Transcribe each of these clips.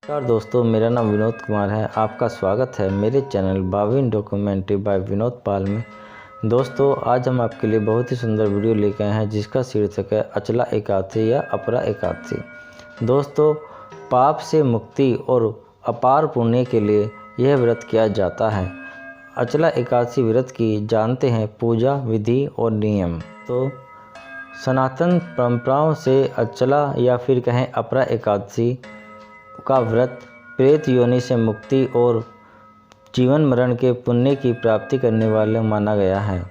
नमस्कार दोस्तों, मेरा नाम विनोद कुमार है। आपका स्वागत है मेरे चैनल बाविन डॉक्यूमेंट्री बाय विनोद पाल में। दोस्तों, आज हम आपके लिए बहुत ही सुंदर वीडियो लेकर आए हैं जिसका शीर्षक है अचला एकादशी या अपरा एकादशी। दोस्तों, पाप से मुक्ति और अपार पुण्य के लिए यह व्रत किया जाता है। अचला एकादशी व्रत की जानते हैं पूजा विधि और नियम। तो सनातन परंपराओं से अचला या फिर कहें अपरा एकादशी का व्रत प्रेत योनि से मुक्ति और जीवन मरण के पुण्य की प्राप्ति करने वाले माना गया है।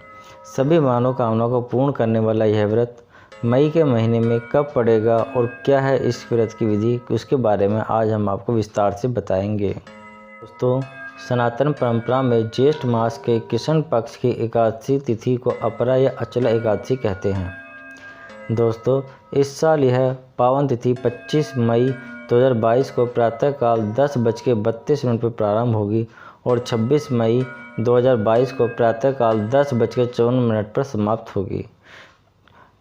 सभी मनोकामनाओं को पूर्ण करने वाला यह व्रत मई के महीने में कब पड़ेगा और क्या है इस व्रत की विधि, उसके बारे में आज हम आपको विस्तार से बताएंगे। दोस्तों, सनातन परंपरा में ज्येष्ठ मास के कृष्ण पक्ष की एकादशी तिथि को अपरा या अचला एकादशी कहते हैं। दोस्तों, इस साल यह पावन तिथि 25 मई 2022 को प्रातःकाल 10:32 पर प्रारंभ होगी और 26 मई 2022 को प्रातःकाल 10:54 पर समाप्त होगी।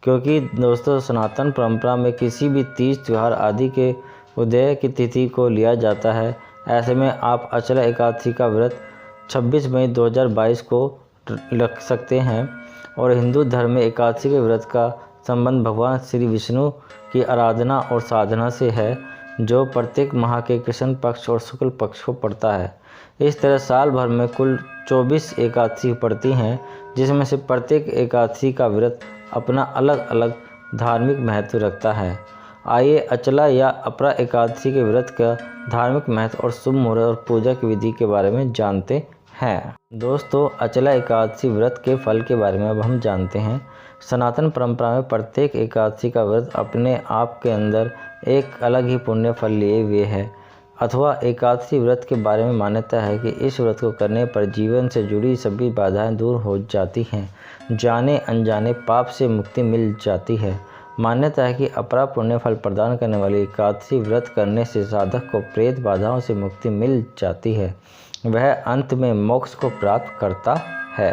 क्योंकि दोस्तों, सनातन परंपरा में किसी भी तीज त्योहार आदि के उदय की तिथि को लिया जाता है, ऐसे में आप अचला एकादशी का व्रत 26 मई 2022 को रख सकते हैं। और हिंदू धर्म में एकादशी के व्रत का संबंध भगवान श्री विष्णु की आराधना और साधना से है, जो प्रत्येक माह के कृष्ण पक्ष और शुक्ल पक्ष को पड़ता है। इस तरह साल भर में कुल 24 एकादशी पड़ती हैं, जिसमें से प्रत्येक एकादशी का व्रत अपना अलग अलग धार्मिक महत्व रखता है। आइए अचला या अपरा एकादशी के व्रत का धार्मिक महत्व और शुभ मुहूर्त और पूजा की विधि के बारे में जानते हैं। दोस्तों, अचला एकादशी व्रत के फल के बारे में अब हम जानते हैं। सनातन परंपरा में प्रत्येक एकादशी का व्रत अपने आप के अंदर एक अलग ही पुण्य फल लिए हुए है। अथवा एकादशी व्रत के बारे में मान्यता है कि इस व्रत को करने पर जीवन से जुड़ी सभी बाधाएं दूर हो जाती हैं, जाने अनजाने पाप से मुक्ति मिल जाती है। मान्यता है कि अपरा पुण्य फल प्रदान करने वाली एकादशी व्रत करने से साधक को प्रेत बाधाओं से मुक्ति मिल जाती है, वह अंत में मोक्ष को प्राप्त करता है।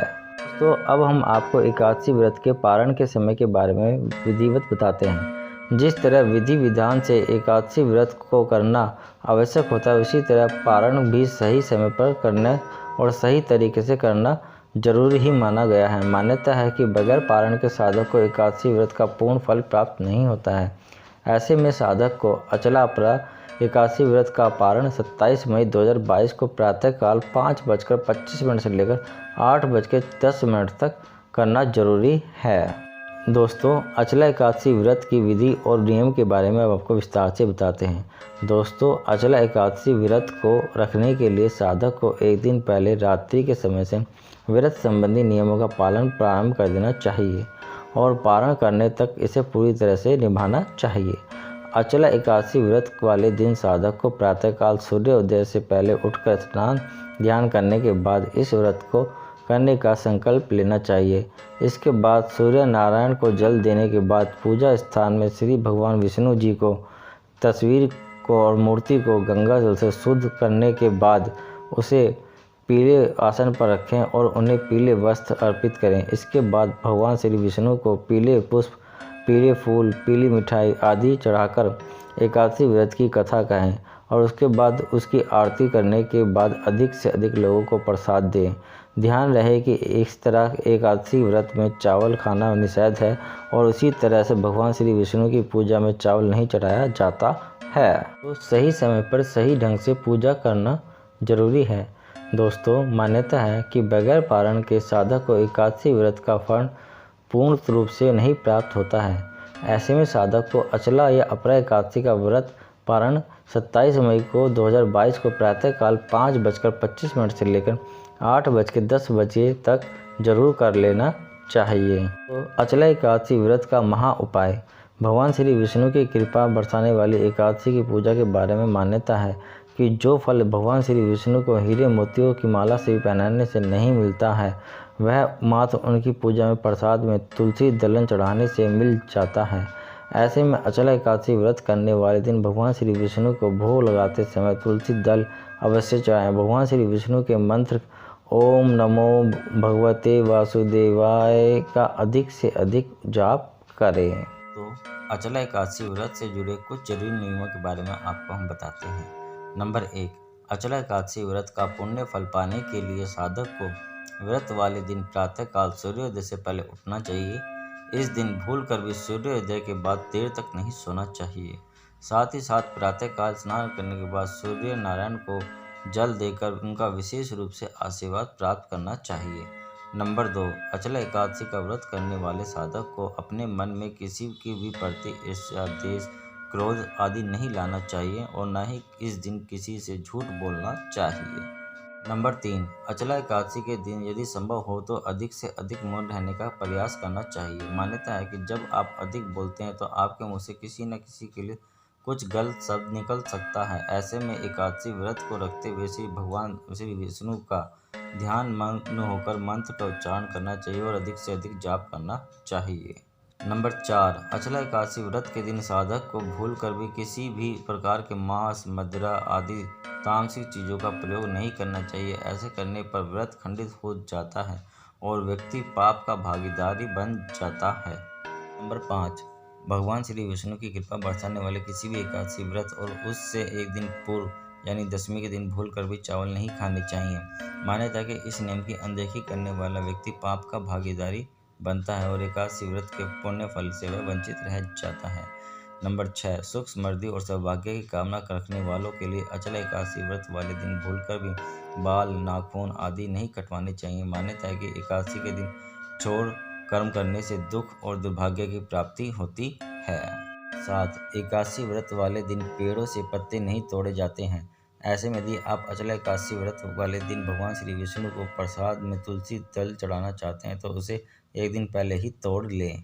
तो अब हम आपको एकादशी व्रत के पारण के समय के बारे में विधिवत बताते हैं। जिस तरह विधि विधान से एकादशी व्रत को करना आवश्यक होता है, उसी तरह पारण भी सही समय पर करना और सही तरीके से करना जरूरी ही माना गया है। मान्यता है कि बगैर पारण के साधक को एकादशी व्रत का पूर्ण फल प्राप्त नहीं होता है। ऐसे में साधक को अचला अपरा एकादशी व्रत का पारण 27 मई 2022 को प्रातःकाल 5:25 से लेकर 8:10 तक करना जरूरी है। दोस्तों, अचला एकादशी व्रत की विधि और नियम के बारे में अब आपको विस्तार से बताते हैं। दोस्तों, अचला एकादशी व्रत को रखने के लिए साधक को एक दिन पहले रात्रि के समय से व्रत संबंधी नियमों का पालन प्रारंभ कर देना चाहिए और पारण करने तक इसे पूरी तरह से निभाना चाहिए। अचला एकादशी व्रत वाले दिन साधक को प्रातःकाल सूर्योदय से पहले उठकर स्नान ध्यान करने के बाद इस व्रत को करने का संकल्प लेना चाहिए। इसके बाद सूर्य नारायण को जल देने के बाद पूजा स्थान में श्री भगवान विष्णु जी को तस्वीर को और मूर्ति को गंगा जल से शुद्ध करने के बाद उसे पीले आसन पर रखें और उन्हें पीले वस्त्र अर्पित करें। इसके बाद भगवान श्री विष्णु को पीले पुष्प, पीले फूल, पीली मिठाई आदि चढ़ाकर एकादशी व्रत की कथा कहें और उसके बाद उसकी आरती करने के बाद अधिक से अधिक लोगों को प्रसाद दें। ध्यान रहे कि इस तरह एकादशी व्रत में चावल खाना निषेध है और उसी तरह से भगवान श्री विष्णु की पूजा में चावल नहीं चढ़ाया जाता है। तो सही समय पर सही ढंग से पूजा करना जरूरी है। दोस्तों, मान्यता है कि बगैर पारण के साधक को एकादशी व्रत का फल पूर्ण रूप से नहीं प्राप्त होता है। ऐसे में साधक को अचला या अपरा एकादशी का व्रत पारण 27 मई को 2022 को प्रातःकाल 5:25 से लेकर 8:10 तक जरूर कर लेना चाहिए। तो अचला एकादशी व्रत का महा उपाय। भगवान श्री विष्णु की कृपा बरसाने वाली एकादशी की पूजा के बारे में मान्यता है कि जो फल भगवान श्री विष्णु को हीरे मोतियों की माला से पहनाने से नहीं मिलता है, वह मात्र उनकी पूजा में प्रसाद में तुलसी दलहन चढ़ाने से मिल जाता है। ऐसे में अचला एकादशी व्रत करने वाले दिन भगवान श्री विष्णु को भोग लगाते समय तुलसी दल अवश्य चढ़ाएं। भगवान श्री विष्णु के मंत्र ओम नमो भगवते वासुदेवाय का अधिक से अधिक जाप करें। तो अचला एकादशी व्रत से जुड़े कुछ जरूरी नियमों के बारे में आपको हम बताते हैं। नंबर 1, अचला एकादशी व्रत का पुण्य फल पाने के लिए साधक को व्रत वाले दिन प्रातःकाल सूर्योदय से पहले उठना चाहिए। इस दिन भूलकर भी सूर्योदय के बाद देर तक नहीं सोना चाहिए। साथ ही साथ प्रातःकाल स्नान करने के बाद सूर्य नारायण को जल देकर उनका विशेष रूप से आशीर्वाद प्राप्त करना चाहिए। नंबर 2, अचला एकादशी का व्रत करने वाले साधक को अपने मन में किसी की भी प्रति ईर्ष्या, द्वेष, क्रोध आदि नहीं लाना चाहिए और न ही इस दिन किसी से झूठ बोलना चाहिए। नंबर 3, अचला एकादशी के दिन यदि संभव हो तो अधिक से अधिक मौन रहने का प्रयास करना चाहिए। मान्यता है कि जब आप अधिक बोलते हैं तो आपके मुंह से किसी न किसी के लिए कुछ गलत शब्द निकल सकता है। ऐसे में एकादशी व्रत को रखते हुए भगवान श्री विष्णु का ध्यान मग्न होकर मंत्र का उच्चारण करना चाहिए और अधिक से अधिक जाप करना चाहिए। नंबर 4, अचला एकादशी व्रत के दिन साधक को भूल कर भी किसी भी प्रकार के मांस, मदिरा आदि तामसिक चीज़ों का प्रयोग नहीं करना चाहिए। ऐसे करने पर व्रत खंडित हो जाता है और व्यक्ति पाप का भागीदारी बन जाता है। नंबर 5, भगवान श्री विष्णु की कृपा बरसाने वाले किसी भी एकादशी व्रत और उससे एक दिन पूर्व यानी दशमी के दिन भूल कर भी चावल नहीं खाने चाहिए। मान्यता है कि इस नियम की अनदेखी करने वाला व्यक्ति पाप का भागीदारी बनता है और एकादशी व्रत के पुण्य फल से वह वंचित रह जाता है। नंबर 6, सुख, समृद्धि और सौभाग्य की कामना रखने वालों के लिए अचला एकादशी व्रत वाले दिन भूलकर भी बाल, नाखून आदि नहीं कटवाने चाहिए। मान्यता है कि एकादशी के दिन छोड़ कर्म करने से दुख और दुर्भाग्य की प्राप्ति होती है। 7, एकादशी व्रत वाले दिन पेड़ों से पत्ते नहीं तोड़े जाते हैं। ऐसे में यदि आप अचला एकादशी व्रत वाले दिन भगवान श्री विष्णु को प्रसाद में तुलसी दल चढ़ाना चाहते हैं तो उसे एक दिन पहले ही तोड़ लें।